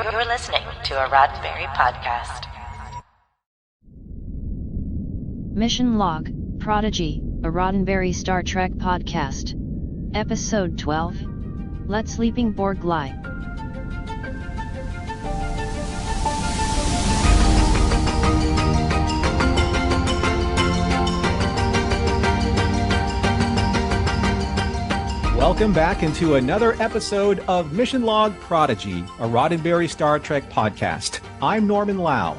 You're listening to a Roddenberry podcast. Mission Log, Prodigy, a Roddenberry Star Trek podcast. Episode 12. Let Sleeping Borg Lie. Welcome back into another episode of Mission Log Prodigy, a Roddenberry Star Trek podcast. I'm Norman Lau.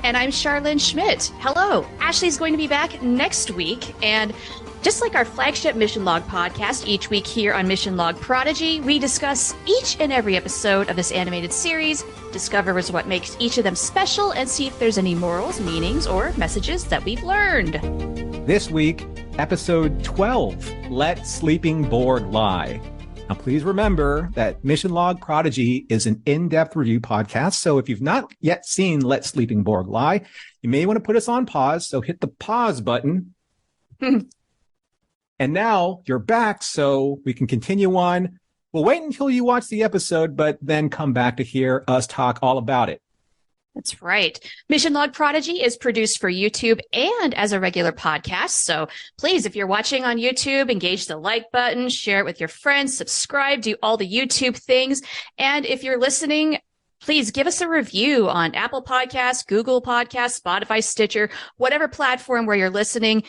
And I'm Charlene Schmidt. Hello. Ashley's going to be back next week. And just like our flagship Mission Log podcast, each week here on Mission Log Prodigy, we discuss each and every episode of this animated series, discover what makes each of them special, and see if there's any morals, meanings, or messages that we've learned. This week, Episode 12, Let Sleeping Borg Lie. Now, please remember that Mission Log Prodigy is an in-depth review podcast, so if you've not yet seen Let Sleeping Borg Lie, you may want to put us on pause, so hit the pause button. And now you're back, so we can continue on. We'll wait until you watch the episode, but then come back to hear us talk all about it. That's right. Mission Log Prodigy is produced for YouTube and as a regular podcast. So please, if you're watching on YouTube, engage the like button, share it with your friends, subscribe, do all the YouTube things. And if you're listening, please give us a review on Apple Podcasts, Google Podcasts, Spotify, Stitcher, whatever platform where you're listening.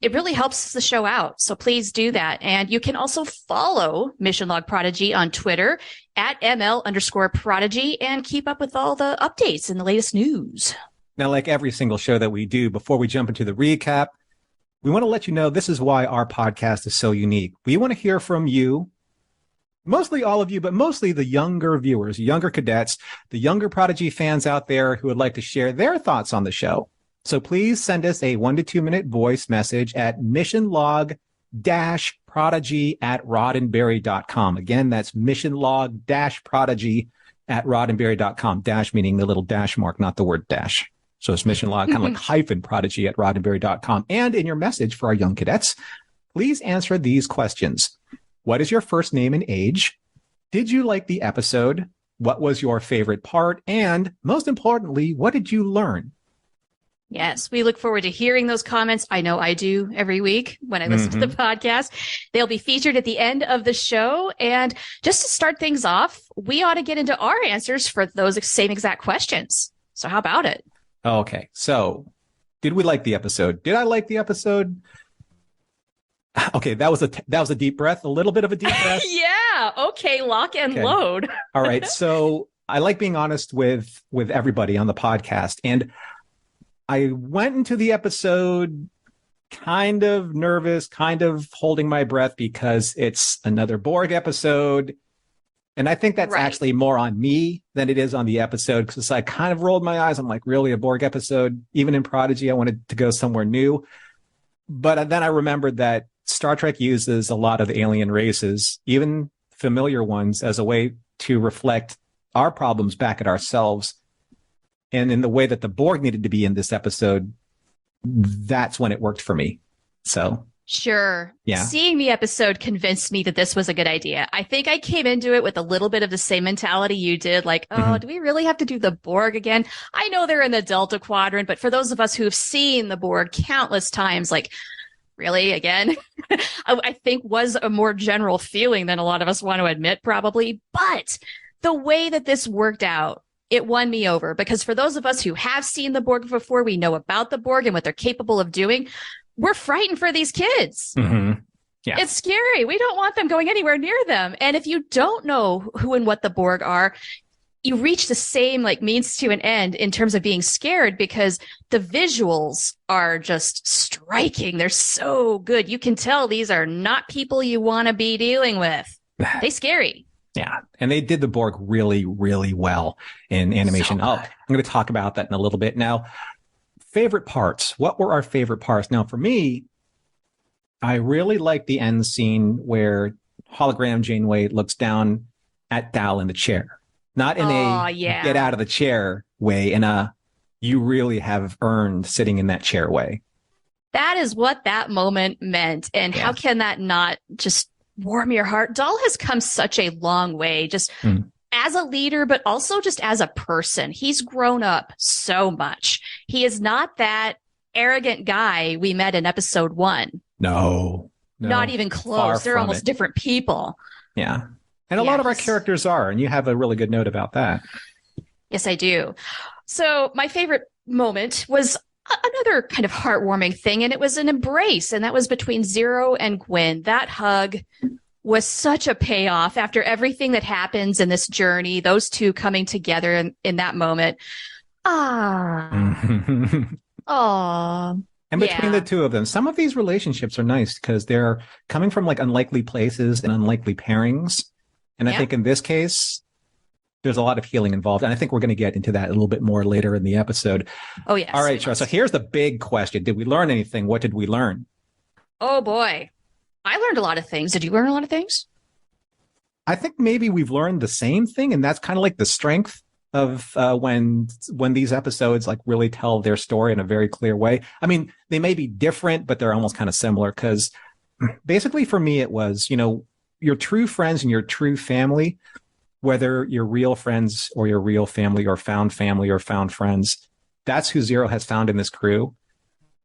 It really helps the show out. So please do that. And you can also follow Mission Log Prodigy on Twitter at ML_Prodigy and keep up with all the updates and the latest news. Now, like every single show that we do, before we jump into the recap, we want to let you know this is why our podcast is so unique. We want to hear from you, mostly all of you, but mostly the younger viewers, younger cadets, the younger Prodigy fans out there who would like to share their thoughts on the show. So please send us a 1 to 2 minute voice message at missionlog-prodigy@roddenberry.com. Again, that's missionlog-prodigy@roddenberry.com. Dash meaning the little dash mark, not the word dash. So it's missionlog, kind of like hyphen prodigy@roddenberry.com. And in your message for our young cadets, please answer these questions. What is your first name and age? Did you like the episode? What was your favorite part? And most importantly, what did you learn? Yes, we look forward to hearing those comments. I know I do every week when I listen to the podcast. They'll be featured at the end of the show. And just to start things off, we ought to get into our answers for those same exact questions. So how about it? Okay. So did we like the episode? Did I like the episode? Okay. That was a deep breath, a little bit of a deep breath. Yeah. Okay. Lock and load. All right. So I like being honest with everybody on the podcast. And I went into the episode kind of nervous, kind of holding my breath because it's another Borg episode. And I think that's actually more on me than it is on the episode because I kind of rolled my eyes. I'm like, really, a Borg episode? Even in Prodigy, I wanted to go somewhere new. But then I remembered that Star Trek uses a lot of alien races, even familiar ones, as a way to reflect our problems back at ourselves. And in the way that the Borg needed to be in this episode, that's when it worked for me. So. Sure. Yeah. Seeing the episode convinced me that this was a good idea. I think I came into it with a little bit of the same mentality you did. Like, do we really have to do the Borg again? I know they're in the Delta Quadrant, but for those of us who have seen the Borg countless times, like, really, again? I think was a more general feeling than a lot of us want to admit, probably. But the way that this worked out, it won me over because for those of us who have seen the Borg before, we know about the Borg and what they're capable of doing. We're frightened for these kids. Yeah. It's scary. We don't want them going anywhere near them. And if you don't know who and what the Borg are, you reach the same means to an end in terms of being scared because the visuals are just striking. They're so good. You can tell these are not people you want to be dealing with. They're scary. Yeah. And they did the Borg really, really well in animation. So I'm going to talk about that in a little bit. Now, favorite parts. What were our favorite parts? Now, for me, I really like the end scene where hologram Janeway looks down at Dal in the chair. Not in get out of the chair way, in a you really have earned sitting in that chair way. That is what that moment meant. And how can that not just warm your heart? Dal has come such a long way, just as a leader, but also just as a person. He's grown up so much. He is not that arrogant guy we met in episode 1. No, not even close. They're almost different people. Yeah. And a lot of our characters are, and you have a really good note about that. Yes, I do. So my favorite moment was another kind of heartwarming thing, and it was an embrace, and that was between Zero and Gwyn. That hug was such a payoff after everything that happens in this journey, those two coming together in that moment. And between the two of them, some of these relationships are nice because they're coming from like unlikely places and unlikely pairings. And I think in this case, there's a lot of healing involved. And I think we're going to get into that a little bit more later in the episode. Oh, yes. All right, Char. So here's the big question. Did we learn anything? What did we learn? Oh, boy. I learned a lot of things. Did you learn a lot of things? I think maybe we've learned the same thing. And that's kind of like the strength of when these episodes like really tell their story in a very clear way. I mean, they may be different, but they're almost kind of similar because basically for me, it was, your true friends and your true family, whether you're real friends or your real family or found friends, that's who Zero has found in this crew.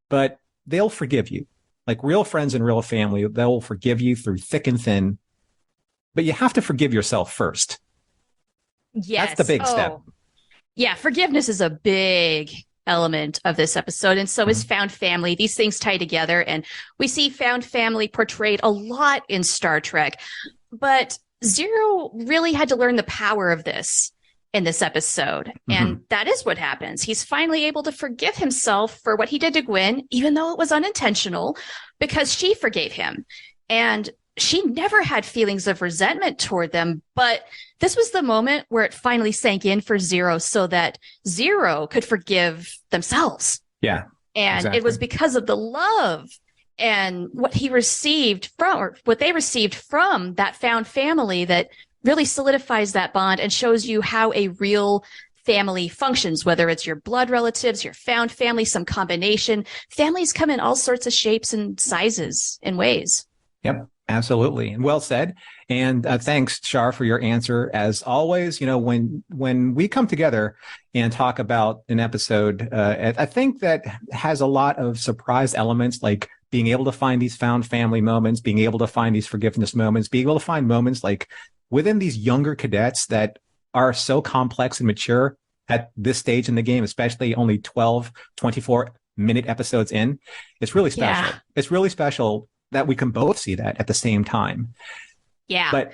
But they'll forgive you. Like real friends and real family, they'll forgive you through thick and thin. But you have to forgive yourself first. Yes. That's the big step. Yeah, forgiveness is a big element of this episode, and so is found family. These things tie together, and we see found family portrayed a lot in Star Trek. But Zero really had to learn the power of this in this episode, and that is what happens. He's finally able to forgive himself for what he did to Gwyn, even though it was unintentional, because she forgave him. And she never had feelings of resentment toward them, but this was the moment where it finally sank in for Zero so that Zero could forgive themselves. Yeah. And exactly. It was because of the love and what he received from, or what they received from that found family that really solidifies that bond and shows you how a real family functions, whether it's your blood relatives, your found family, some combination. Families come in all sorts of shapes and sizes and ways. Yep. Absolutely. And well said. And thanks, Char, for your answer. As always, when we come together and talk about an episode, I think that has a lot of surprise elements, like being able to find these found family moments, being able to find these forgiveness moments, being able to find moments like within these younger cadets that are so complex and mature at this stage in the game, especially only 12, 24-minute episodes in. It's really special. Yeah. It's really special that we can both see that at the same time. Yeah.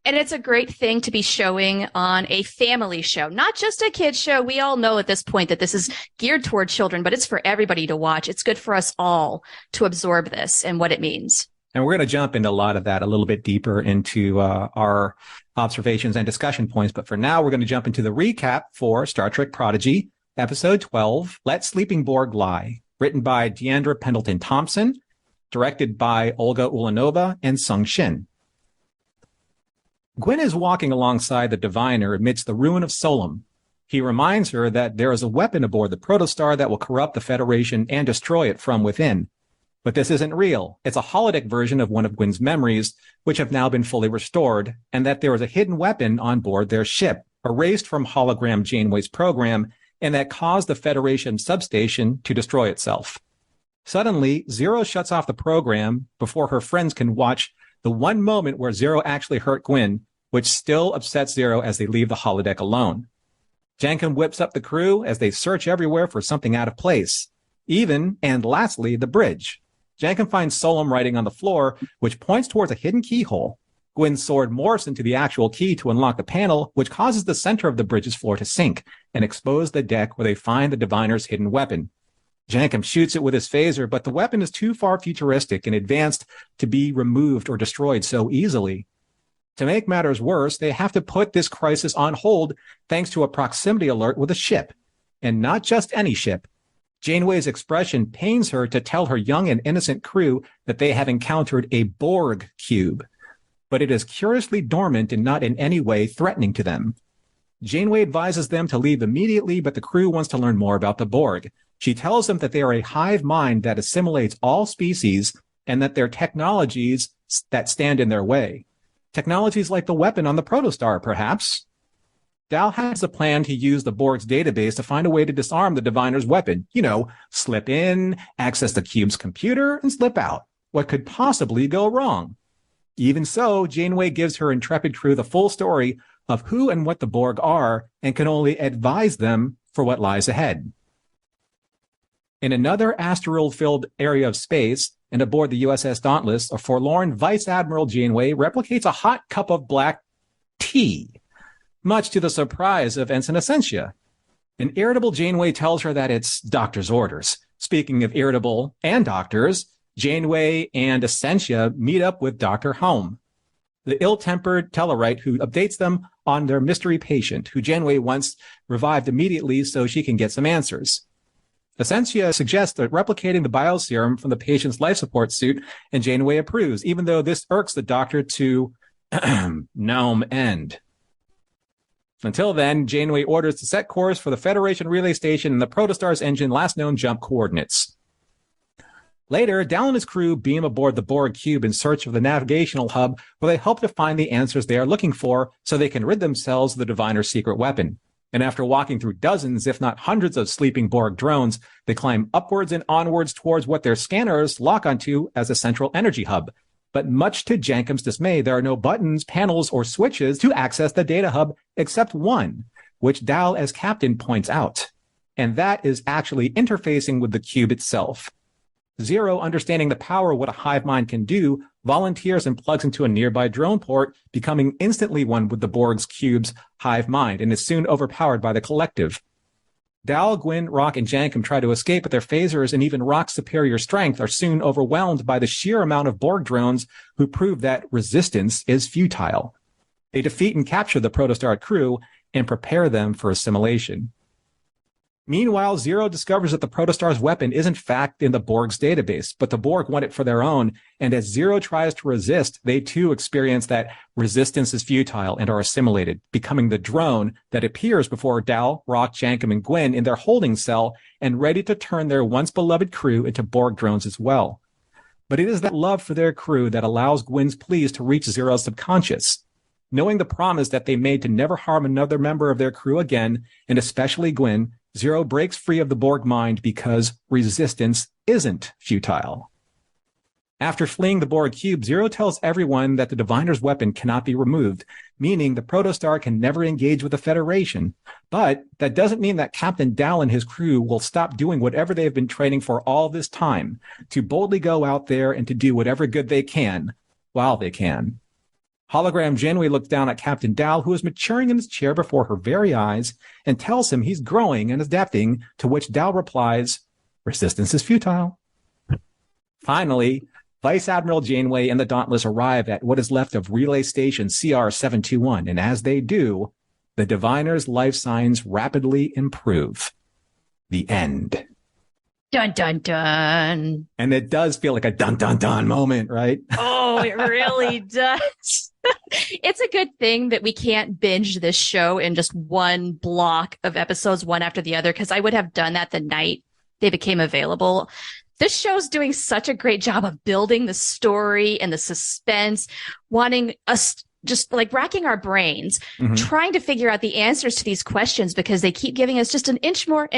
And it's a great thing to be showing on a family show, not just a kid's show. We all know at this point that this is geared toward children, but it's for everybody to watch. It's good for us all to absorb this and what it means. And we're going to jump into a lot of that a little bit deeper into our observations and discussion points. But for now, we're going to jump into the recap for Star Trek Prodigy, Episode 12, Let Sleeping Borg Lie, written by Deandra Pendleton Thompson, directed by Olga Ulanova and Sung Shin. Gwyn is walking alongside the diviner amidst the ruin of Solum. He reminds her that there is a weapon aboard the Protostar that will corrupt the Federation and destroy it from within. But this isn't real. It's a holodeck version of one of Gwyn's memories, which have now been fully restored, and that there is a hidden weapon on board their ship, erased from hologram Janeway's program, and that caused the Federation substation to destroy itself. Suddenly, Zero shuts off the program before her friends can watch the one moment where Zero actually hurt Gwyn, which still upsets Zero as they leave the holodeck alone. Jankum whips up the crew as they search everywhere for something out of place. Even, and lastly, the bridge. Jankum finds Solom writing on the floor, which points towards a hidden keyhole. Gwyn's sword morphs into the actual key to unlock the panel, which causes the center of the bridge's floor to sink and expose the deck where they find the diviner's hidden weapon. Jankum shoots it with his phaser, but the weapon is too far futuristic and advanced to be removed or destroyed so easily. To make matters worse, they have to put this crisis on hold thanks to a proximity alert with a ship. And not just any ship. Janeway's expression pains her to tell her young and innocent crew that they have encountered a Borg cube. But it is curiously dormant and not in any way threatening to them. Janeway advises them to leave immediately, but the crew wants to learn more about the Borg. She tells them that they are a hive mind that assimilates all species and that they're technologies that stand in their way. Technologies like the weapon on the Protostar, perhaps. Dal has a plan to use the Borg's database to find a way to disarm the Diviner's weapon. Slip in, access the cube's computer, and slip out. What could possibly go wrong? Even so, Janeway gives her intrepid crew the full story of who and what the Borg are and can only advise them for what lies ahead. In another asteroid-filled area of space, and aboard the USS Dauntless, a forlorn Vice Admiral Janeway replicates a hot cup of black tea, much to the surprise of Ensign Essentia. An irritable Janeway tells her that it's doctor's orders. Speaking of irritable and doctors, Janeway and Essentia meet up with Dr. Home, the ill-tempered Tellarite who updates them on their mystery patient, who Janeway wants revived immediately so she can get some answers. Essentia suggests that replicating the bioserum from the patient's life support suit, and Janeway approves, even though this irks the doctor to no end. Until then, Janeway orders to set course for the Federation relay station and the Protostar's engine last known jump coordinates. Later, Dal and his crew beam aboard the Borg cube in search of the navigational hub, where they hope to find the answers they are looking for so they can rid themselves of the Diviner's secret weapon. And after walking through dozens, if not hundreds of sleeping Borg drones, they climb upwards and onwards towards what their scanners lock onto as a central energy hub. But much to Jankum's dismay, there are no buttons, panels, or switches to access the data hub except one, which Dal as captain points out. And that is actually interfacing with the cube itself. Zero, understanding the power of what a hive mind can do, volunteers and plugs into a nearby drone port, becoming instantly one with the Borg's cube's hive mind, and is soon overpowered by the collective. Dal, Gwyn, Rock, and Jankum try to escape, but their phasers and even Rock's superior strength are soon overwhelmed by the sheer amount of Borg drones who prove that resistance is futile. They defeat and capture the Protostar crew and prepare them for assimilation. Meanwhile, Zero discovers that the Protostar's weapon is in fact in the Borg's database, but the Borg want it for their own, and as Zero tries to resist, they too experience that resistance is futile and are assimilated, becoming the drone that appears before Dal, Rock, Jankum, and Gwyn in their holding cell and ready to turn their once beloved crew into Borg drones as well. But it is that love for their crew that allows Gwyn's pleas to reach Zero's subconscious. Knowing the promise that they made to never harm another member of their crew again, and especially Gwyn, Zero breaks free of the Borg mind because resistance isn't futile. After fleeing the Borg cube, Zero tells everyone that the Diviner's weapon cannot be removed, meaning the Protostar can never engage with the Federation. But that doesn't mean that Captain Dal and his crew will stop doing whatever they have been training for all this time, to boldly go out there and to do whatever good they can, while they can. Hologram Janeway looks down at Captain Dal, who is maturing in his chair before her very eyes, and tells him he's growing and adapting, to which Dal replies, "Resistance is futile." Finally, Vice Admiral Janeway and the Dauntless arrive at what is left of Relay Station CR-721, and as they do, the Diviner's life signs rapidly improve. The end. Dun, dun, dun. And it does feel like a dun, dun, dun moment, right? Oh, it really does. It's a good thing that we can't binge this show in just one block of episodes, one after the other, because I would have done that the night they became available. This show's doing such a great job of building the story and the suspense, wanting us just like racking our brains, trying to figure out the answers to these questions because they keep giving us just an inch more,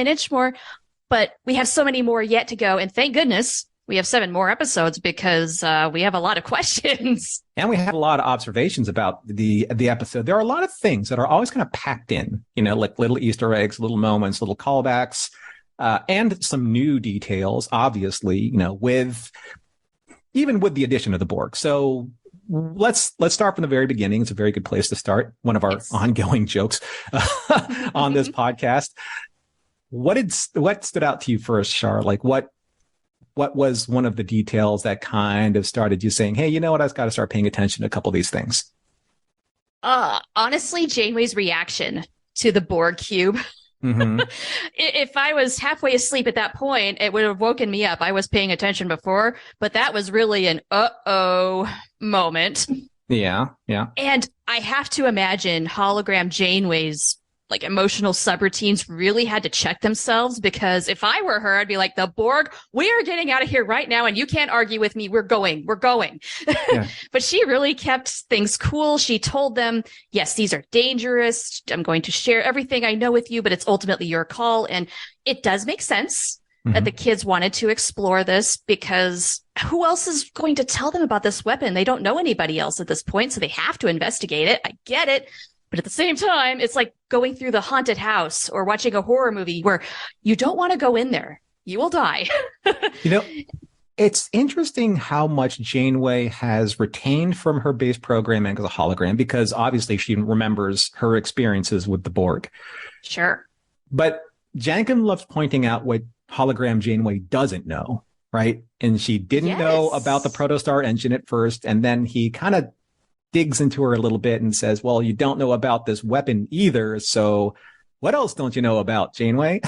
but we have so many more yet to go. And thank goodness we have 7 more episodes because we have a lot of questions. And we have a lot of observations about the episode. There are a lot of things that are always kind of packed in, like little Easter eggs, little moments, little callbacks, and some new details, obviously, with the addition of the Borg. So let's start from the very beginning. It's a very good place to start. One of our ongoing jokes on this podcast. What stood out to you first, Char? Like what was one of the details that kind of started you saying, hey, you know what? I've got to start paying attention to a couple of these things. Honestly, Janeway's reaction to the Borg cube. If I was halfway asleep at that point, it would have woken me up. I was paying attention before, but that was really an uh-oh moment. Yeah. And I have to imagine hologram Janeway's like emotional subroutines really had to check themselves, because if I were her, I'd be like, the Borg, we are getting out of here right now and you can't argue with me. We're going. Yeah. But she really kept things cool. She told them, yes, these are dangerous. I'm going to share everything I know with you, but it's ultimately your call. And it does make sense that the kids wanted to explore this, because who else is going to tell them about this weapon? They don't know anybody else at this point, so they have to investigate it. I get it. But at the same time, it's like going through the haunted house or watching a horror movie where you don't want to go in there. You will die. It's interesting how much Janeway has retained from her base programming as a hologram, because obviously she remembers her experiences with the Borg. Sure. But Jankum loves pointing out what hologram Janeway doesn't know, right? And she didn't know about the Protostar engine at first, and then he kind of digs into her a little bit and says, well, you don't know about this weapon either, so what else don't you know about, Janeway?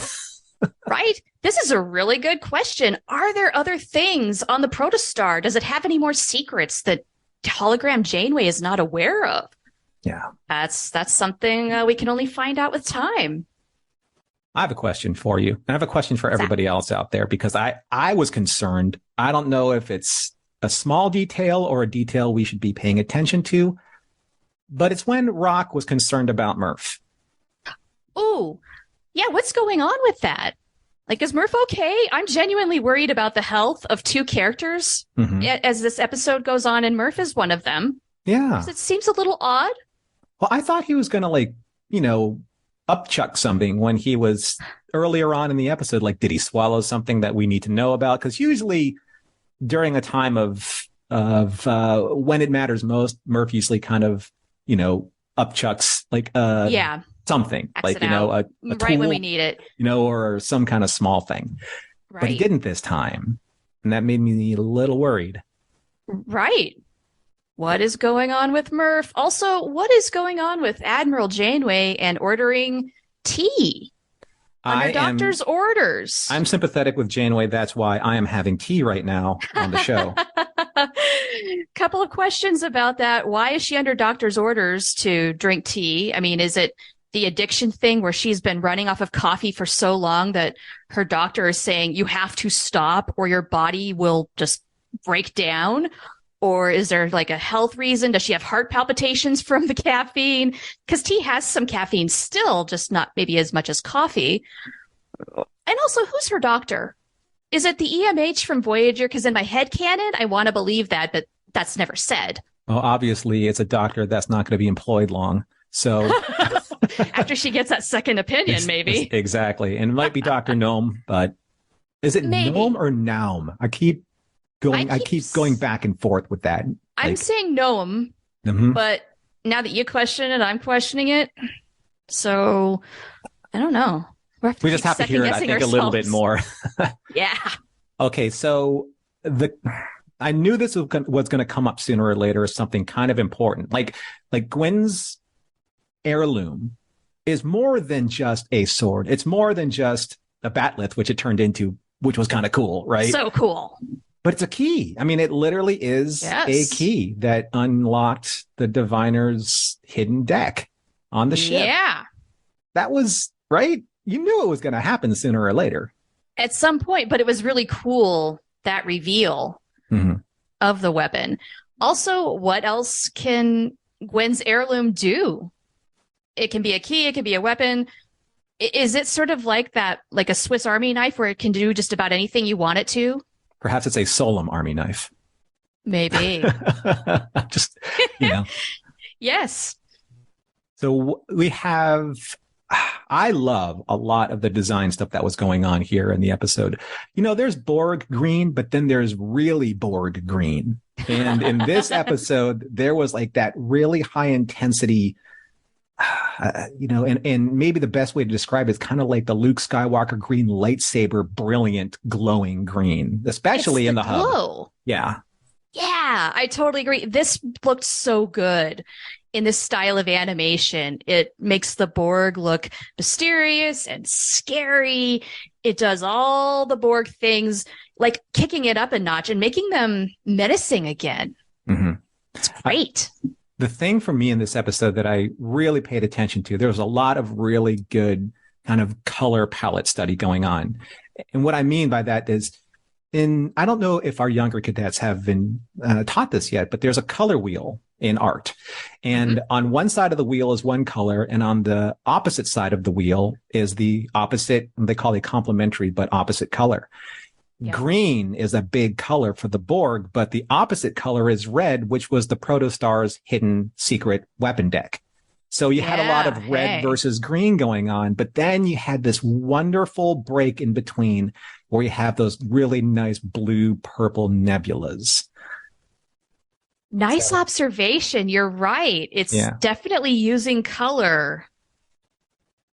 Right? This is a really good question. Are there other things on the Protostar? Does it have any more secrets that hologram Janeway is not aware of? Yeah. That's something we can only find out with time. I have a question for you. And I have a question for everybody else out there, because I was concerned. I don't know if it's a small detail or a detail we should be paying attention to, but it's when Rock was concerned about Murph. Ooh, yeah. What's going on with that? Like, is Murph okay? I'm genuinely worried about the health of two characters as this episode goes on, and Murph is one of them. Yeah. It seems a little odd. Well, I thought he was going to, upchuck something when he was earlier on in the episode. Like, did he swallow something that we need to know about? Because usually during a time of when it matters most, Murph usually kind of, upchucks something. Acts like, it out. a right tool, when we need it. or some kind of small thing. Right. But he didn't this time. And that made me a little worried. Right. What is going on with Murph? Also, what is going on with Admiral Janeway and ordering tea under doctor's orders? I'm sympathetic with Janeway. That's why I am having tea right now on the show. Couple of questions about that. Why is she under doctor's orders to drink tea? I mean, is it the addiction thing where she's been running off of coffee for so long that her doctor is saying you have to stop or your body will just break down? Or is there like a health reason? Does she have heart palpitations from the caffeine? Because tea has some caffeine still, just not maybe as much as coffee. And also, who's her doctor? Is it the EMH from Voyager? Because in my head canon, I want to believe that, but that's never said. Well, obviously, it's a doctor that's not going to be employed long. So after she gets that second opinion, maybe. Exactly. And it might be Dr. Gnome, but is it Gnome or Naum? I keep going back and forth with that. I'm saying Gnome, but now that you question it, I'm questioning it. So I don't know. We just have to hear it, I think, a little bit more. Yeah. Okay, so I knew this was going to come up sooner or later as something kind of important. Like Gwen's heirloom is more than just a sword. It's more than just a bat'leth, which it turned into, which was kind of cool, right? So cool. But it's a key. I mean, it literally is a key that unlocked the Diviner's hidden deck on the ship. Yeah. That was, right? You knew it was going to happen sooner or later. At some point, but it was really cool, that reveal of the weapon. Also, what else can Gwen's heirloom do? It can be a key, it can be a weapon. Is it sort of like that, like a Swiss Army knife where it can do just about anything you want it to? Perhaps it's a Solom Army knife. Maybe. Just, Yes. So we have, I love a lot of the design stuff that was going on here in the episode. There's Borg green, but then there's really Borg green. And in this episode, there was like that really high intensity, and maybe the best way to describe it is kind of like the Luke Skywalker green lightsaber, brilliant, glowing green, especially in the hub. Yeah. Yeah, I totally agree. This looked so good in this style of animation. It makes the Borg look mysterious and scary. It does all the Borg things, like kicking it up a notch and making them menacing again. It's great. the thing for me in this episode that I really paid attention to, there was a lot of really good kind of color palette study going on. And what I mean by that is I don't know if our younger cadets have been taught this yet, but there's a color wheel in art. And on one side of the wheel is one color, and on the opposite side of the wheel is the opposite, they call it complementary, but opposite color. Yeah. Green is a big color for the Borg, but the opposite color is red, which was the Protostar's hidden secret weapon deck. So you had a lot of red versus green going on, but then you had this wonderful break in between where you have those really nice blue purple nebulas. Nice observation. You're right. It's definitely using color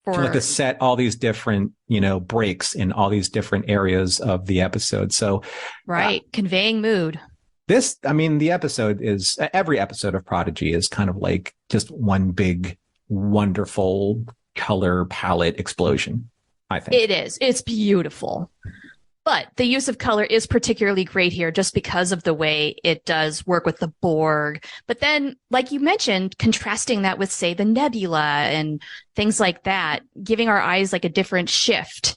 to set all these different, breaks in all these different areas of the episode. So conveying mood. The episode is, every episode of Prodigy is kind of like just one big, wonderful color palette explosion, I think. It is. It's beautiful. But the use of color is particularly great here just because of the way it does work with the Borg. But then, like you mentioned, contrasting that with, say, the nebula and things like that, giving our eyes like a different shift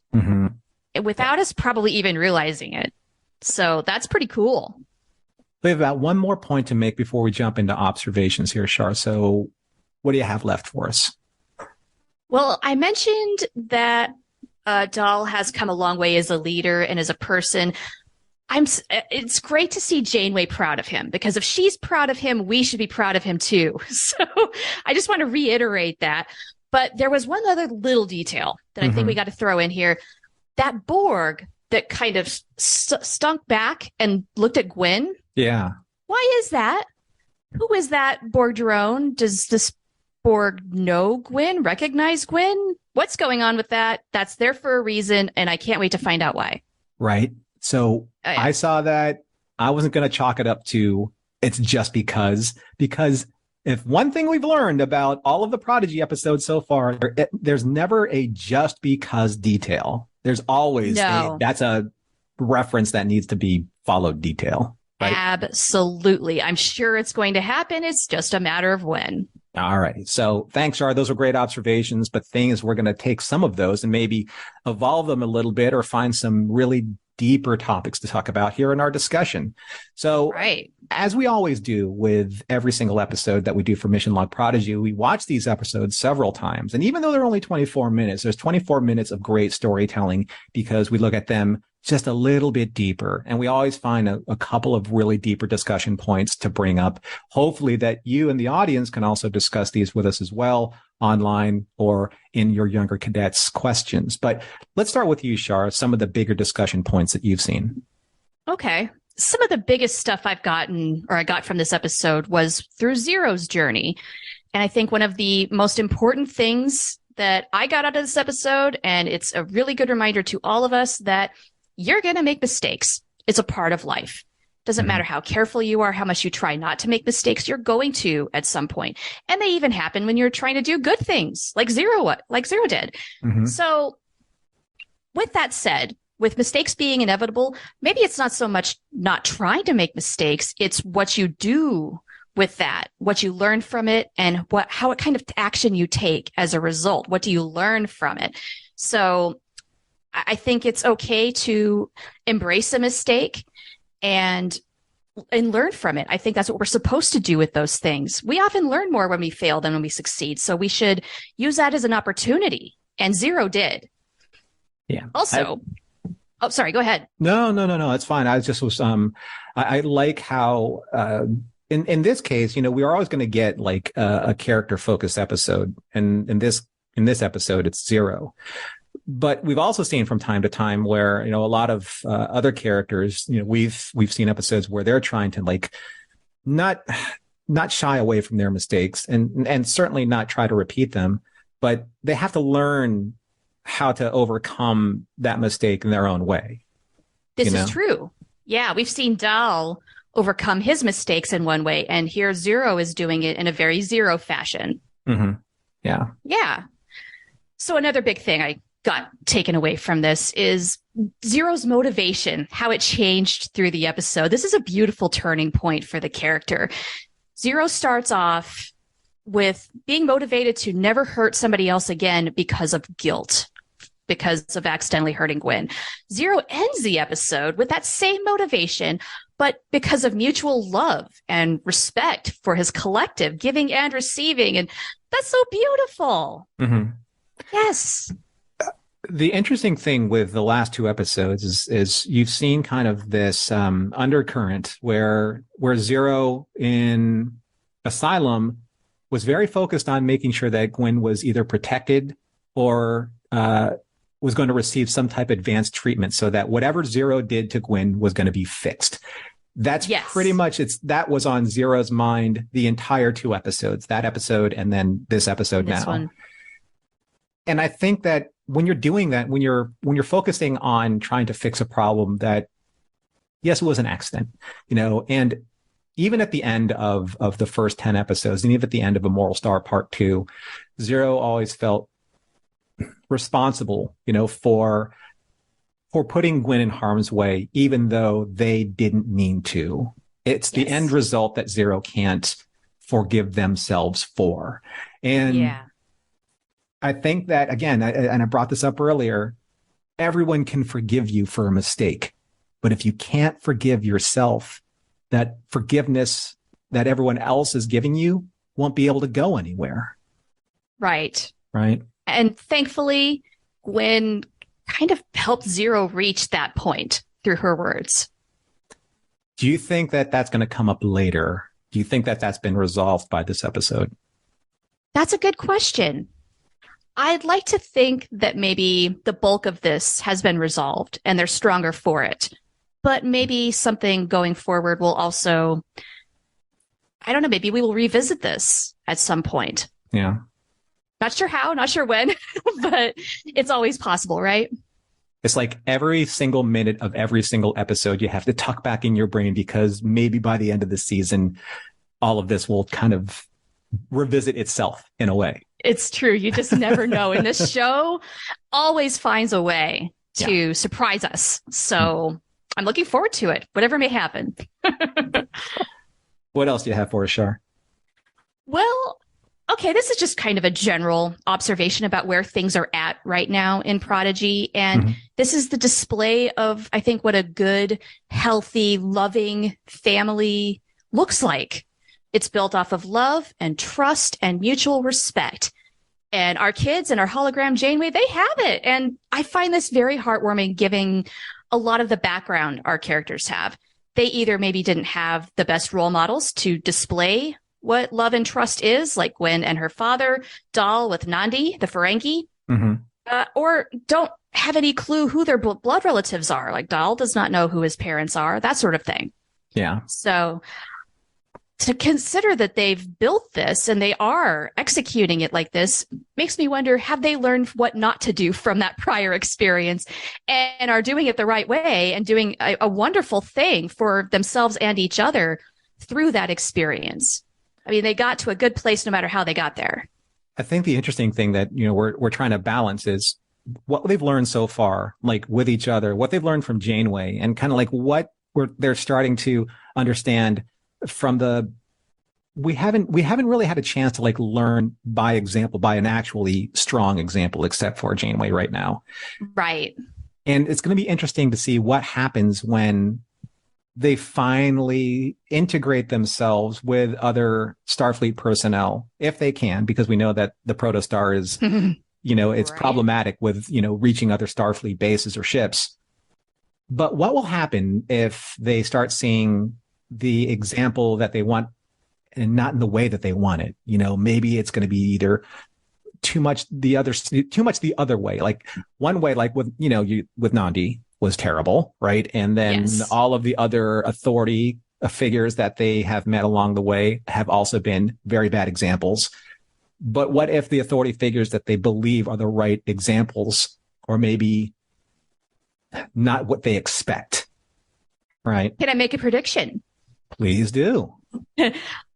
without us probably even realizing it. So that's pretty cool. We have about one more point to make before we jump into observations here, Shar. So what do you have left for us? Well, I mentioned that Dal has come a long way as a leader and as a person. It's great to see Janeway proud of him, because if she's proud of him, we should be proud of him too. So I just want to reiterate that. But there was one other little detail that I think we got to throw in here. That Borg that kind of stunk back and looked at Gwen. Yeah. Why is that? Who is that Borg drone? Does this Borg know Gwen, recognize Gwen? What's going on with that? That's there for a reason, and I can't wait to find out why. Right. So I saw that. I wasn't going to chalk it up to it's just because if one thing we've learned about all of the Prodigy episodes so far, there's never a just because detail. There's always that's a reference that needs to be followed detail. Right? Absolutely. I'm sure it's going to happen. It's just a matter of when. All right. So thanks, Shar. Those were great observations. But thing is, we're going to take some of those and maybe evolve them a little bit or find some really deeper topics to talk about here in our discussion. So as we always do with every single episode that we do for Mission Log Prodigy, we watch these episodes several times. And even though they're only 24 minutes, there's 24 minutes of great storytelling because we look at them just a little bit deeper. And we always find a couple of really deeper discussion points to bring up. Hopefully that you and the audience can also discuss these with us as well, online or in your younger cadets' questions. But let's start with you, Shar, some of the bigger discussion points that you've seen. Okay. Some of the biggest stuff I got from this episode was through Zero's journey. And I think one of the most important things that I got out of this episode, and it's a really good reminder to all of us, that you're going to make mistakes. It's a part of life. Doesn't matter how careful you are, how much you try not to make mistakes, you're going to at some point. And they even happen when you're trying to do good things, like Zero did. So with that said, with mistakes being inevitable, maybe it's not so much not trying to make mistakes, it's what you do with that, what you learn from it, and what kind of action you take as a result. What do you learn from it? So I think it's okay to embrace a mistake and learn from it. I think that's what we're supposed to do with those things. We often learn more when we fail than when we succeed. So we should use that as an opportunity. And Zero did. Yeah. Also, sorry, go ahead. No, it's fine. I just was, I like how, in this case, we are always going to get like a character focused episode. And in this episode, it's Zero. But we've also seen from time to time where, a lot of other characters, we've seen episodes where they're trying to like not shy away from their mistakes and certainly not try to repeat them, but they have to learn how to overcome that mistake in their own way. This is true. Yeah, we've seen Dal overcome his mistakes in one way, and here Zero is doing it in a very Zero fashion. Yeah. Yeah. So another big thing I got taken away from this is Zero's motivation, how it changed through the episode. This is a beautiful turning point for the character. Zero starts off with being motivated to never hurt somebody else again because of guilt, because of accidentally hurting Gwen. Zero ends the episode with that same motivation, but because of mutual love and respect for his collective, giving and receiving. And that's so beautiful. Mm-hmm. Yes. The interesting thing with the last two episodes is you've seen kind of this undercurrent where Zero in Asylum was very focused on making sure that Gwen was either protected or was going to receive some type of advanced treatment so that whatever Zero did to Gwen was going to be fixed. That's pretty much that was on Zero's mind the entire two episodes, that episode and then this episode now. One. And I think that when you're doing that, when you're focusing on trying to fix a problem that, yes, it was an accident, and even at the end of the first 10 episodes, and even at the end of Immortal Star Part 2, Zero always felt responsible, for putting Gwen in harm's way, even though they didn't mean to. It's the end result that Zero can't forgive themselves for. And I think that, again, and I brought this up earlier, everyone can forgive you for a mistake. But if you can't forgive yourself, that forgiveness that everyone else is giving you won't be able to go anywhere. Right. Right. And thankfully, Gwen kind of helped Zero reach that point through her words. Do you think that that's going to come up later? Do you think that that's been resolved by this episode? That's a good question. I'd like to think that maybe the bulk of this has been resolved and they're stronger for it. But maybe something going forward will also, I don't know, maybe we will revisit this at some point. Yeah. Not sure how, not sure when, but it's always possible, right? It's like every single minute of every single episode, you have to tuck back in your brain because maybe by the end of the season, all of this will kind of revisit itself in a way. It's true. You just never know. And this show always finds a way to surprise us. So I'm looking forward to it, whatever may happen. What else do you have for us, Shar? Well, okay, this is just kind of a general observation about where things are at right now in Prodigy. And this is the display of, I think, what a good, healthy, loving family looks like. It's built off of love and trust and mutual respect. And our kids and our hologram Janeway, they have it. And I find this very heartwarming, giving a lot of the background our characters have. They either maybe didn't have the best role models to display what love and trust is, like Gwen and her father, Dal with Nandi, the Ferengi, or don't have any clue who their blood relatives are. Like Dal does not know who his parents are, that sort of thing. Yeah. So to consider that they've built this and they are executing it like this makes me wonder, have they learned what not to do from that prior experience and are doing it the right way and doing a wonderful thing for themselves and each other through that experience? I mean, they got to a good place no matter how they got there. I think the interesting thing that, we're trying to balance is what they've learned so far, like with each other, what they've learned from Janeway, and kind of like what they're starting to understand from we haven't really had a chance to like learn by example, by an actually strong example, except for Janeway right now. Right. And it's going to be interesting to see what happens when they finally integrate themselves with other Starfleet personnel, if they can, because we know that the Protostar is, it's problematic with, reaching other Starfleet bases or ships. But what will happen if they start seeing the example that they want and not in the way that they want it? Maybe it's going to be either too much the other way. Like one way, like with, with Nandi was terrible, right? And then all of the other authority figures that they have met along the way have also been very bad examples. But what if the authority figures that they believe are the right examples, or maybe not what they expect, right? Can I make a prediction? Please do.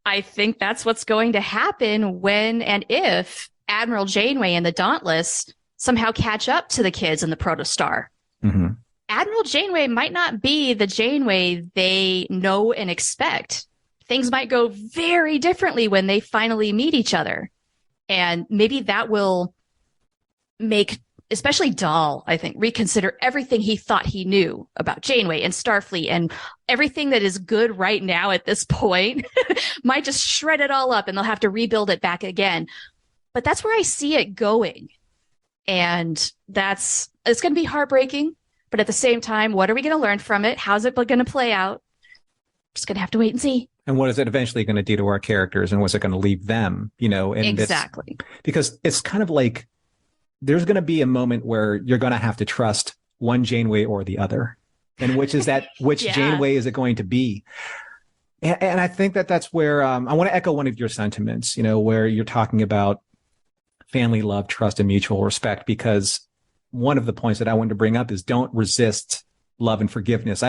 I think that's what's going to happen when and if Admiral Janeway and the Dauntless somehow catch up to the kids in the Protostar. Admiral Janeway might not be the Janeway they know and expect. things might go very differently when they finally meet each other. And maybe that will make, especially Dahl, I think, reconsider everything he thought he knew about Janeway and Starfleet, and everything that is good right now at this point might just shred it all up and they'll have to rebuild it back again. But that's where I see it going. And it's going to be heartbreaking. But at the same time, what are we going to learn from it? How's it going to play out? Just going to have to wait and see. And what is it eventually going to do to our characters? And what's it going to leave them? And exactly. Because it's kind of like there's going to be a moment where you're going to have to trust one Janeway or the other. And which Janeway is it going to be? And I think that's where I want to echo one of your sentiments, where you're talking about family love, trust, and mutual respect, because one of the points that I wanted to bring up is don't resist love and forgiveness.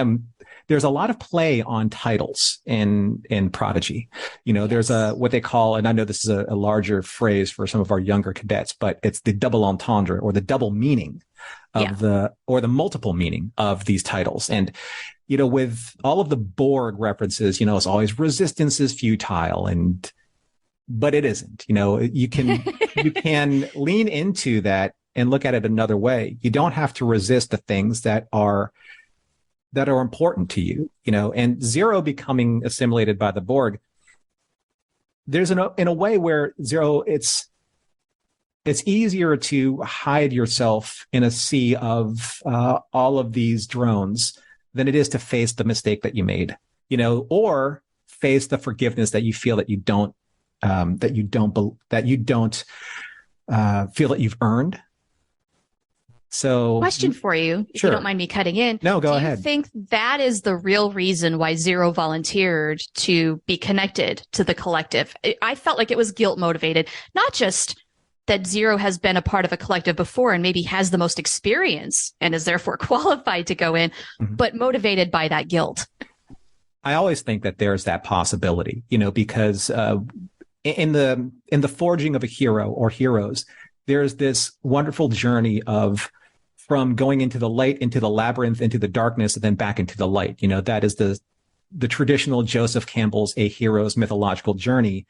There's a lot of play on titles in Prodigy. There's what they call, and I know this is a larger phrase for some of our younger cadets, but it's the double entendre, or the double meaning of the multiple meaning of these titles. And, with all of the Borg references, it's always resistance is futile, but it isn't. You can lean into that and look at it another way. You don't have to resist the things that are important to you, and Zero becoming assimilated by the Borg. There's in a way where Zero, it's easier to hide yourself in a sea of all of these drones than it is to face the mistake that you made, or face the forgiveness that you feel that you don't feel that you've earned. So, question for you, if sure. you don't mind me cutting in. No, go ahead. Do you think that is the real reason why Zero volunteered to be connected to the collective? I felt like it was guilt motivated, not just that Zero has been a part of a collective before and maybe has the most experience and is therefore qualified to go in, but motivated by that guilt. I always think that there's that possibility, because in the forging of a hero or heroes, there's this wonderful journey from going into the light, into the labyrinth, into the darkness, and then back into the light. That is the traditional Joseph Campbell's A Hero's mythological journey.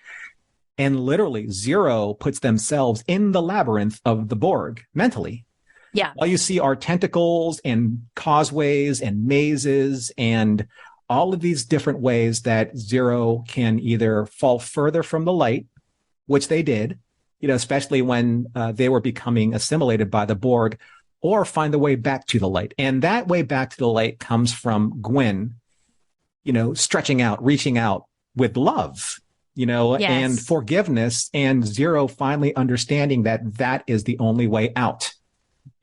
And literally Zero puts themselves in the labyrinth of the Borg mentally. Yeah. All you see are tentacles and causeways and mazes and all of these different ways that Zero can either fall further from the light, which they did, especially when they were becoming assimilated by the Borg, or find the way back to the light. And that way back to the light comes from Gwyn, stretching out, reaching out with love, yes. and forgiveness, and Zero finally understanding that is the only way out.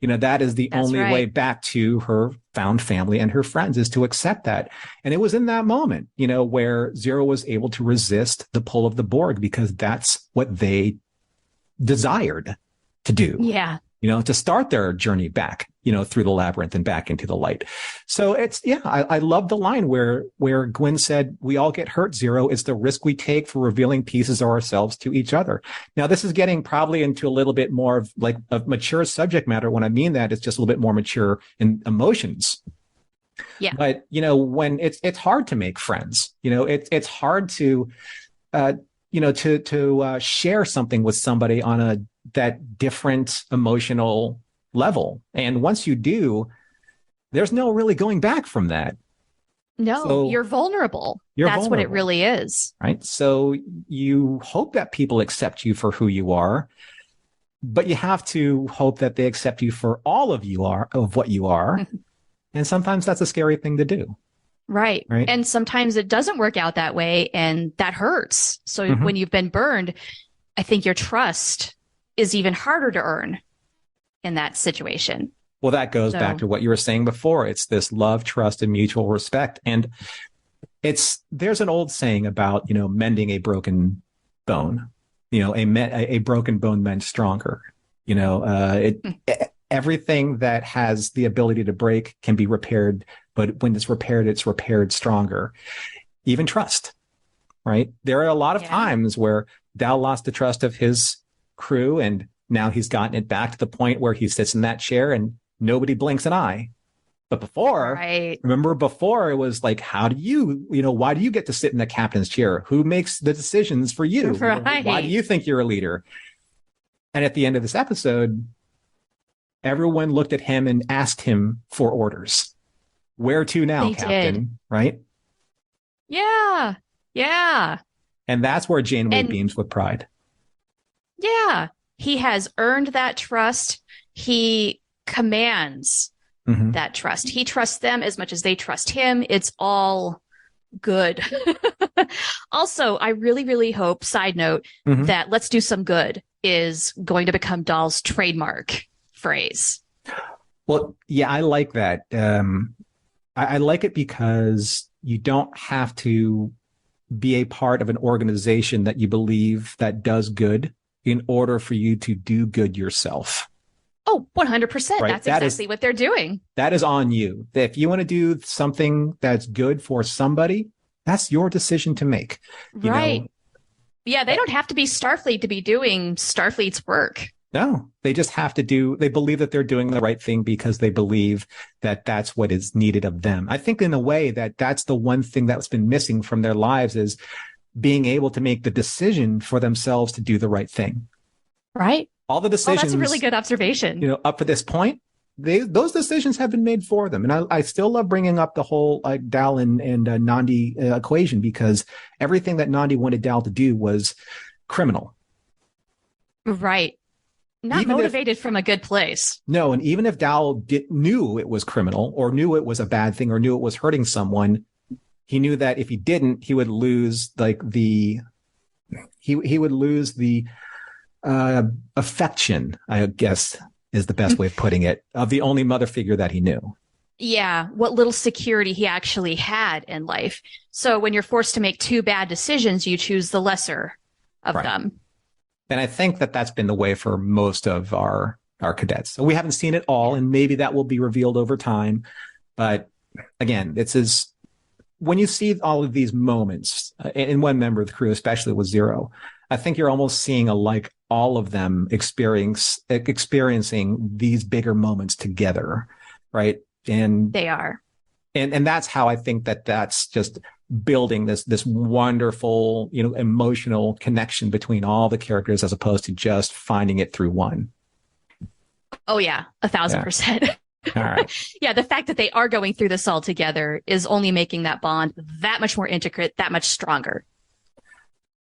That is the That's only right. way back to her found family and her friends, is to accept that. And it was in that moment, where Zero was able to resist the pull of the Borg, because that's what they desired to do. Yeah. To start their journey back, through the labyrinth and back into the light. So I love the line where Gwyn said, "We all get hurt, Zero. It's the risk we take for revealing pieces of ourselves to each other." Now, this is getting probably into a little bit more of like a mature subject matter. When I mean that, it's just a little bit more mature in emotions. Yeah. But, when it's hard to make friends, it's hard to, share something with somebody on that different emotional level. And once you do, there's no really going back from that. No, So you're vulnerable. you're That's what it vulnerable. really is. Right. So you hope that people accept you for who you are, but you have to hope that they accept you for all of what you are. And sometimes that's a scary thing to do. Right. Right. And sometimes it doesn't work out that way, and that hurts. So when you've been burned, I think your trust is even harder to earn in that situation. Well, that goes back to what you were saying before. It's this love, trust, and mutual respect. And there's an old saying about, mending a broken bone, a broken bone mends stronger. Everything that has the ability to break can be repaired, but when it's repaired stronger. Even trust, right? There are a lot of times where Dal lost the trust of his crew, and now he's gotten it back to the point where he sits in that chair and nobody blinks an eye. But before, Right. remember before it was like, how do why do you get to sit in the captain's chair? Who makes the decisions for you? Right. Why do you think you're a leader? And at the end of this episode, everyone looked at him and asked him for orders. Where to now, They Captain? did. Right? Yeah. Yeah. And that's where Janeway And- beams with pride. Yeah. He has earned that trust. He commands Mhm. that trust. He trusts them as much as they trust him. It's all good. Also, I really, really hope, side note, Mhm. that let's do some good is going to become Dahl's trademark phrase. Well, yeah, I like that. I like it because you don't have to be a part of an organization that you believe that does good in order for you to do good yourself. Oh, 100%. Right. That's That exactly what they're doing. That is on you. If you want to do something that's good for somebody, that's your decision to make. You Right. know? Yeah, they don't have to be Starfleet to be doing Starfleet's work. No, they just have to they believe that they're doing the right thing because they believe that that's what is needed of them. I think in a way that's the one thing that's been missing from their lives is being able to make the decision for themselves to do the right thing. Right. All the Oh, decisions, that's a really good observation. up to this point, those decisions have been made for them. And I still love bringing up the whole Dal and Nandi equation because everything that Nandi wanted Dal to do was criminal. Right. Not Even motivated from a good place. No, and even if Dal knew it was criminal or knew it was a bad thing or knew it was hurting someone, he knew that if he didn't, he would lose he would lose the affection, I guess is the best way of putting it, of the only mother figure that he knew. Yeah, what little security he actually had in life. So when you're forced to make two bad decisions, you choose the lesser of Right. them. And I think that that's been the way for most of our cadets. So we haven't seen it all, and maybe that will be revealed over time. But again, when you see all of these moments in one member of the crew, especially with Zero, I think you're almost seeing all of them experiencing these bigger moments together, right? And They are. and that's how I think that's just building this wonderful, emotional connection between all the characters as opposed to just finding it through one. Oh, yeah, 1,000%. All right. Yeah, the fact that they are going through this all together is only making that bond that much more intricate, that much stronger.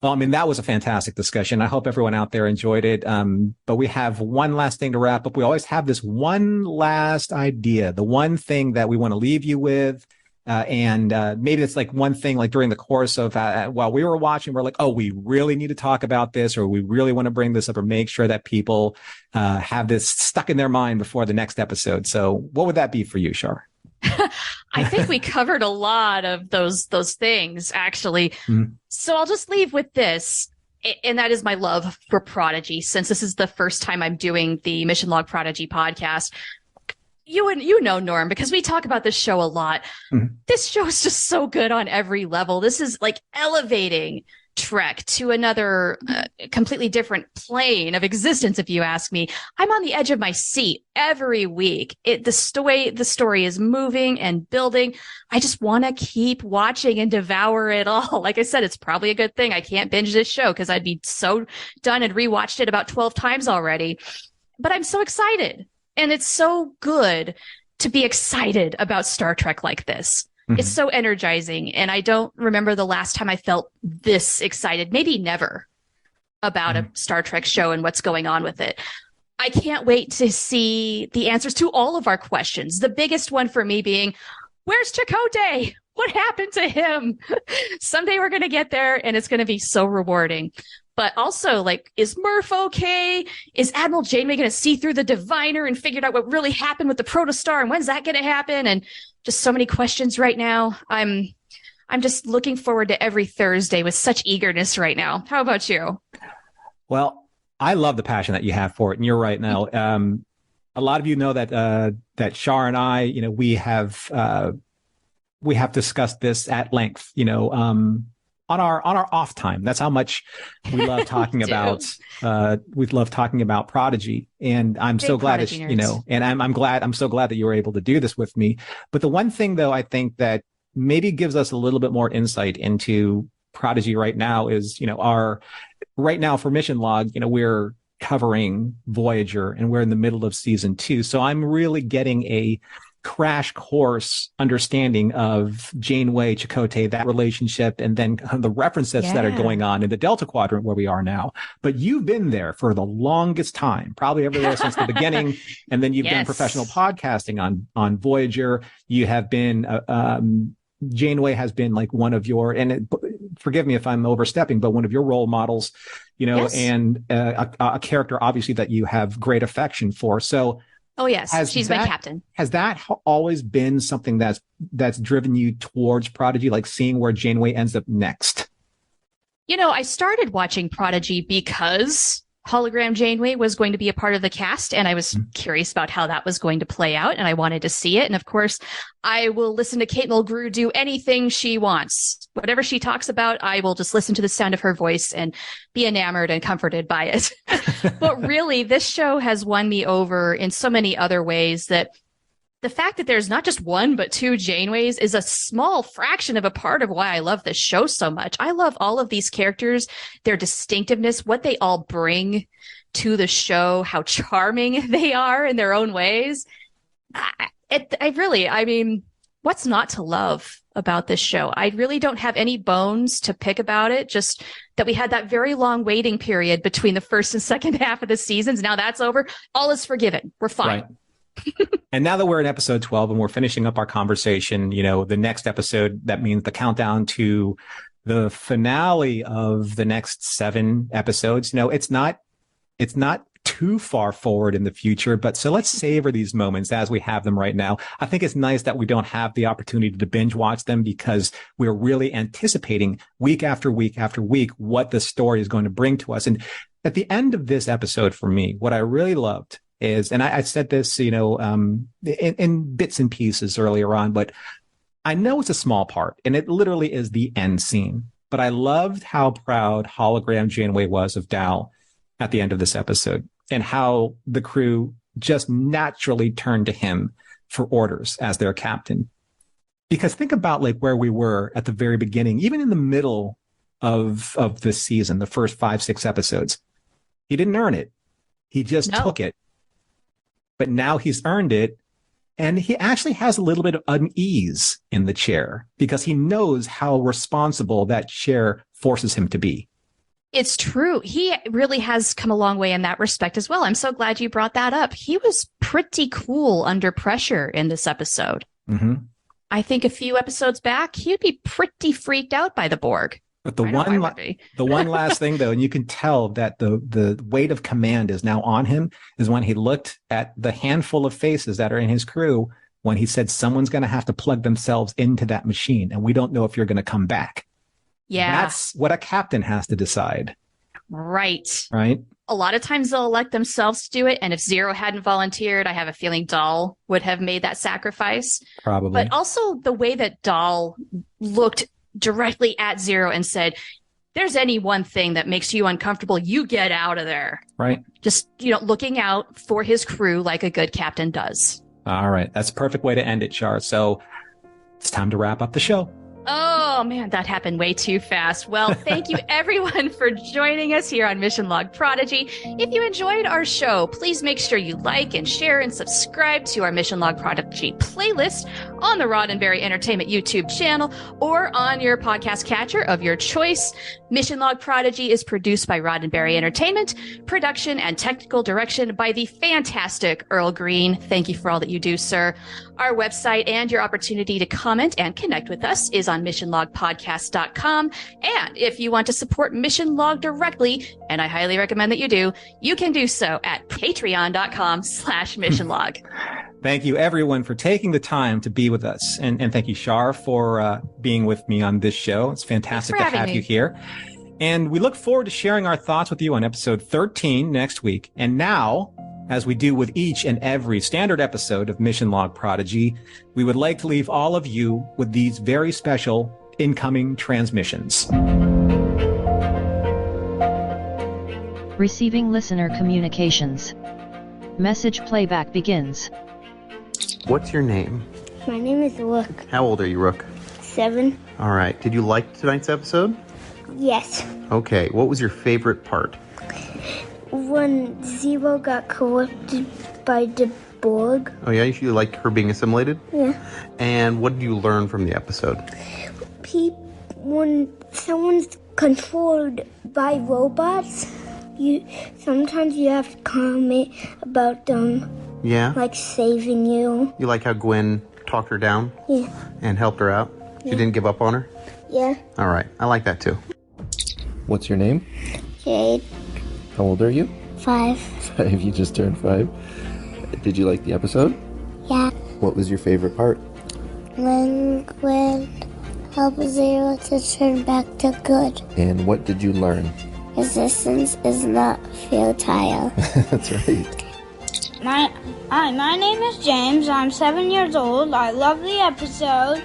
Well, I mean, that was a fantastic discussion. I hope everyone out there enjoyed it. But we have one last thing to wrap up. We always have this one last idea, the one thing that we want to leave you with. And maybe it's like one thing like during the course of while we were watching, we're like, oh, we really need to talk about this, or we really want to bring this up or make sure that people have this stuck in their mind before the next episode. So what would that be for you, Shar? I think we covered a lot of those things, actually. Mhm. So I'll just leave with this. And that is my love for Prodigy, since this is the first time I'm doing the Mission Log Prodigy podcast. You know, Norm, because we talk about this show a lot. Mhm. This show is just so good on every level. This is like elevating Trek to another completely different plane of existence, if you ask me. I'm on the edge of my seat every week. The story is moving and building. I just want to keep watching and devour it all. Like I said, it's probably a good thing I can't binge this show because I'd be so done and rewatched it about 12 times already. But I'm so excited. And it's so good to be excited about Star Trek like this. It's so energizing. And I don't remember the last time I felt this excited, maybe never, about a Star Trek show and what's going on with it. I can't wait to see the answers to all of our questions. The biggest one for me being, where's Chakotay? What happened to him? Someday we're going to get there and it's going to be so rewarding. But also, like, is Murph okay? Is Admiral Janeway going to see through the diviner and figure out what really happened with the Protostar? And when's that going to happen? And just so many questions right now. I'm just looking forward to every Thursday with such eagerness right now. How about you? Well, I love the passion that you have for it. And you're right now. A lot of you know that Shar and I, we have discussed this at length, our off time. That's how much we love talking about Prodigy. And I'm Big so glad Prodigy it's, nerds. and I'm so glad that you were able to do this with me. But the one thing though, I think that maybe gives us a little bit more insight into Prodigy right now is, right now for Mission Log, we're covering Voyager and we're in the middle of season 2. So I'm really getting a crash course understanding of Janeway, Chakotay, that relationship, and then the references that are going on in the Delta Quadrant where we are now. But you've been there for the longest time, probably everywhere since the beginning. And then you've done professional podcasting on Voyager. You have been, Janeway has been like one of your, forgive me if I'm overstepping, but one of your role models, and a character obviously that you have great affection for. So, oh yes, she's my captain. Has that always been something that's driven you towards Prodigy, like seeing where Janeway ends up next? I started watching Prodigy because hologram Janeway was going to be a part of the cast, and I was curious about how that was going to play out, and I wanted to see it. And of course, I will listen to Kate Mulgrew do anything she wants. Whatever she talks about, I will just listen to the sound of her voice and be enamored and comforted by it. But really, this show has won me over in so many other ways that the fact that there's not just one, but 2 Janeways is a small fraction of a part of why I love this show so much. I love all of these characters, their distinctiveness, what they all bring to the show, how charming they are in their own ways. What's not to love about this show? I really don't have any bones to pick about it, just that we had that very long waiting period between the first and second half of the seasons. Now that's over. All is forgiven. We're fine. Right. And now that we're in episode 12 and we're finishing up our conversation, the next episode, that means the countdown to the finale of the next 7 episodes. It's not too far forward in the future, but so let's savor these moments as we have them right now. I think it's nice that we don't have the opportunity to binge watch them because we're really anticipating week after week after week what the story is going to bring to us. And at the end of this episode, for me, what I really loved is, and I said this, in bits and pieces earlier on, but I know it's a small part and it literally is the end scene, but I loved how proud hologram Janeway was of Dal at the end of this episode and how the crew just naturally turned to him for orders as their captain. Because think about like where we were at the very beginning, even in the middle of this season, the first 5-6 episodes, he didn't earn it. He just took it. But now he's earned it. And he actually has a little bit of unease in the chair because he knows how responsible that chair forces him to be. It's true. He really has come a long way in that respect as well. I'm so glad you brought that up. He was pretty cool under pressure in this episode. Mm-hmm. I think a few episodes back, he'd be pretty freaked out by the Borg. But the one last thing, though, and you can tell that the weight of command is now on him, is when he looked at the handful of faces that are in his crew when he said someone's going to have to plug themselves into that machine, and we don't know if you're going to come back. Yeah. That's what a captain has to decide. Right. Right. A lot of times they'll elect themselves to do it, and if Zero hadn't volunteered, I have a feeling Dal would have made that sacrifice. Probably. But also the way that Dal looked directly at Zero and said, there's any one thing that makes you uncomfortable, you get out of there. Right. Just, looking out for his crew like a good captain does. All right. That's a perfect way to end it, Char. So it's time to wrap up the show. Oh, man, that happened way too fast. Well, thank you everyone for joining us here on Mission Log Prodigy. If you enjoyed our show, please make sure you like and share and subscribe to our Mission Log Prodigy playlist on the Roddenberry Entertainment YouTube channel or on your podcast catcher of your choice. Mission Log Prodigy is produced by Roddenberry Entertainment, production and technical direction by the fantastic Earl Green. Thank you for all that you do, sir. Our website and your opportunity to comment and connect with us is on missionlogpodcast.com. And if you want to support Mission Log directly, and I highly recommend that you do, you can do so at patreon.com/missionlog. Thank you, everyone, for taking the time to be with us. And thank you, Shar, for being with me on this show. It's fantastic to have you here. And we look forward to sharing our thoughts with you on episode 13 next week. And now, as we do with each and every standard episode of Mission Log Prodigy, we would like to leave all of you with these very special incoming transmissions. Receiving listener communications. Message playback begins. What's your name? My name is Rook. How old are you, Rook? 7. All right. Did you like tonight's episode? Yes. Okay. What was your favorite part? When Zero got corrupted by the Borg. Oh, yeah? You like her being assimilated? Yeah. And what did you learn from the episode? When someone's controlled by robots, sometimes you have to comment about them. Yeah? Like saving you. You like how Gwen talked her down? Yeah. And helped her out? She didn't give up on her? Yeah. All right. I like that, too. What's your name? Jade. How old are you? 5. 5. You just turned 5. Did you like the episode? Yeah. What was your favorite part? When Gwen helped Zero to turn back to good. And what did you learn? Resistance is not futile. That's right. My name is James. I'm 7 years old. I love the episode,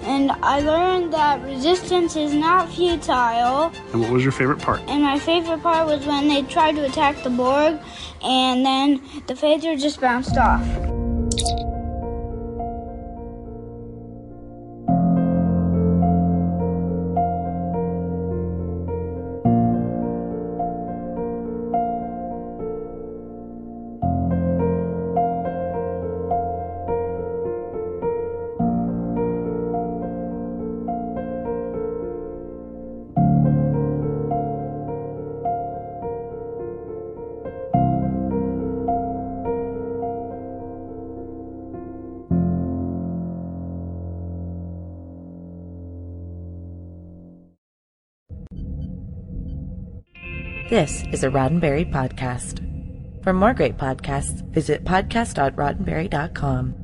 and I learned that resistance is not futile. And what was your favorite part? And my favorite part was when they tried to attack the Borg, and then the phaser just bounced off. This is a Roddenberry podcast. For more great podcasts, visit podcast.roddenberry.com.